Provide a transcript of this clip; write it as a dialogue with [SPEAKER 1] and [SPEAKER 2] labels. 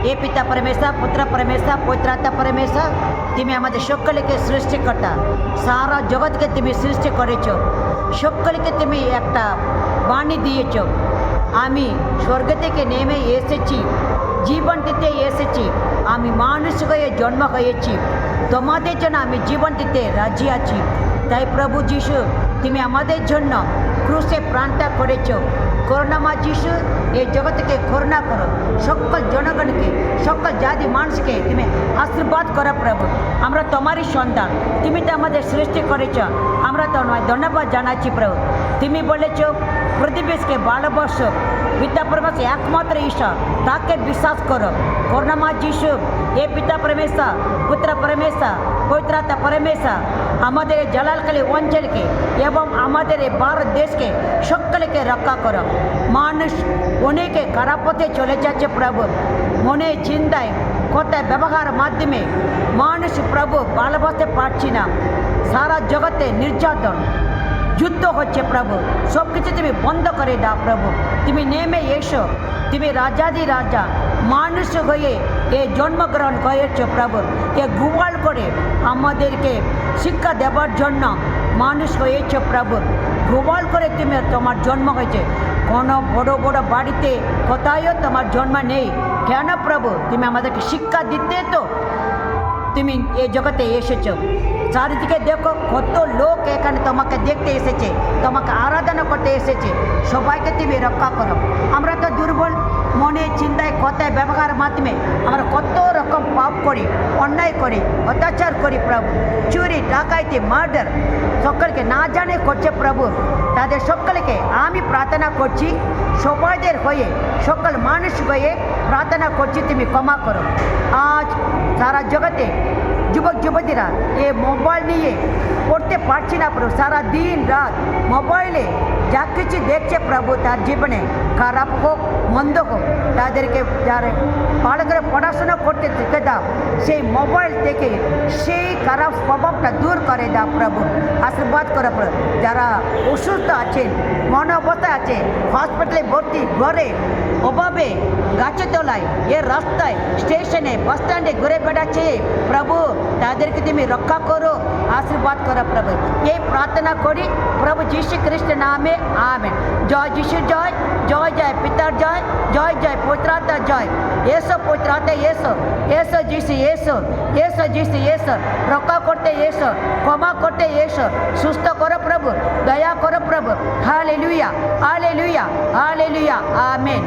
[SPEAKER 1] हे पिता परमेश्वर, पुत्र परमेश्वर, पवित्र आत्मा परमेश्वर, तुम्हें हमारे সকলকে সৃষ্টিকর্তা, সারা জগৎকে তুমি সৃষ্টি করেছো, সকলকে তুমি একটা বাণী দিয়েছো। আমি স্বর্গ থেকে নেমে এসেছি, জীবন দিতে এসেছি, আমি মানুষ হয়ে জন্ম হয়েছি, তোমাদের জন্য আমি জীবন দিতে রাজি আছি। তাই প্রভু যিশু, তুমি আমাদের জন্য ক্রুশে প্রাণটা করেছো। করুণাময় যিশু, এই জগৎকে করুণা করো, সকল জনগণকে, সকল জাতি মানুষকে তুমি আশীর্বাদ করো প্রভু। আমরা তোমারই সন্তান, তুমি তো আমাদের সৃষ্টি করেছ, আমরা তোমায় ধন্যবাদ জানাচ্ছি প্রভু। তুমি বলেছো প্রতিবেশকে ভালোবাসো, পিতা परमेश्वर একমাত্র ঈশ্বর, তাকে বিশ্বাস করো। করুণাময় যিশু, এ পিতা परमेश्वर, পুত্র परमेश्वर, পবিত্র আত্মা परमेश्वर, আমাদের জালালকালী অঞ্চলকে এবং আমাদের এই ভারত দেশকে সকলকে রক্ষা করো। মানুষ অনেকে খারাপ পথে চলে যাচ্ছে প্রভু, মনে চিন্তায় কথায় ব্যবহার মাধ্যমে মানুষ প্রভু ভালোবাসতে পারছি না। সারা জগতে নির্যাতন, যুদ্ধ হচ্ছে প্রভু, সব কিছু তুমি বন্ধ করে দাও প্রভু। তুমি নেমে এসো, তুমি রাজাদি রাজা মানুষ হয়ে এ জন্মগ্রহণ করেছো প্রভু। এ গোপাল করে আমাদেরকে শিক্ষা দেওয়ার জন্য মানুষ হয়েছো প্রভু। গোপাল করে তুমি তোমার জন্ম হয়েছে, কোনো বড় বড় বাড়িতে কোথায়ও তোমার জন্ম নেই। কেন প্রভু? তুমি আমাদেরকে শিক্ষা দিতে তো তুমি এই জগতে এসেছো। চারিদিকে দেখো কত লোক এখানে তোমাকে দেখতে এসেছে, তোমাকে আরাধনা করতে এসেছে। সবাইকে তুমি রক্ষা করো। আমরা তো দুর্বল, মনে চিন্তায় কথায় ব্যবহারের মাধ্যমে আমরা কত রকম পাপ করি, অন্যায় করি, অত্যাচার করি প্রভু। চুরি, ডাকাইতি, মার্ডার সকলকে না জানে করছে প্রভু। তাদের সকলকে আমি প্রার্থনা করছি, সবাইদের হয়ে, সকল মানুষ হয়ে প্রার্থনা করছি, তুমি ক্ষমা করো। আজ সারা জগতে যুবক যুবতীরা এ মোবাইল নিয়ে পড়তে পারছি না প্রভু। সারা দিন রাত মোবাইলে যা কিছু দেখছে প্রভু, তার জীবনে খারাপ হোক মন্দ হোক, তাদেরকে যারা ভালো করে পড়াশোনা করতে শিখে দাও, সেই মোবাইল থেকে সেই খারাপ প্রভাবটা দূর করে দাও প্রভু। আশীর্বাদ করো প্রভু। যারা অসুস্থ আছেন, মন অবস্থায় আছে, হসপিটালে ভর্তি, ঘরে অভাবে, গাছের তলায়, এ রাস্তায়, স্টেশনে, বাস স্ট্যান্ডে ঘুরে বেড়াচ্ছে প্রভু, তাদেরকে তুমি রক্ষা করো, আশীর্বাদ করো প্রভু। এই প্রার্থনা করি প্রভু যীশু খ্রিস্টের নামে, আমেন। জয় যীশু জয়, জয় জয় পিতার জয়, জয় জয় পবিত্র আত্মার জয়। এসো পবিত্র আত্মা, এসো, এসো যীশু, এসো, এসো যীশু, এসো, রক্ষা করতে এসো, ক্ষমা করতে এসো, সুস্থ করো প্রভু, দয়া করো প্রভু। Hallelujah, hallelujah, hallelujah, amen.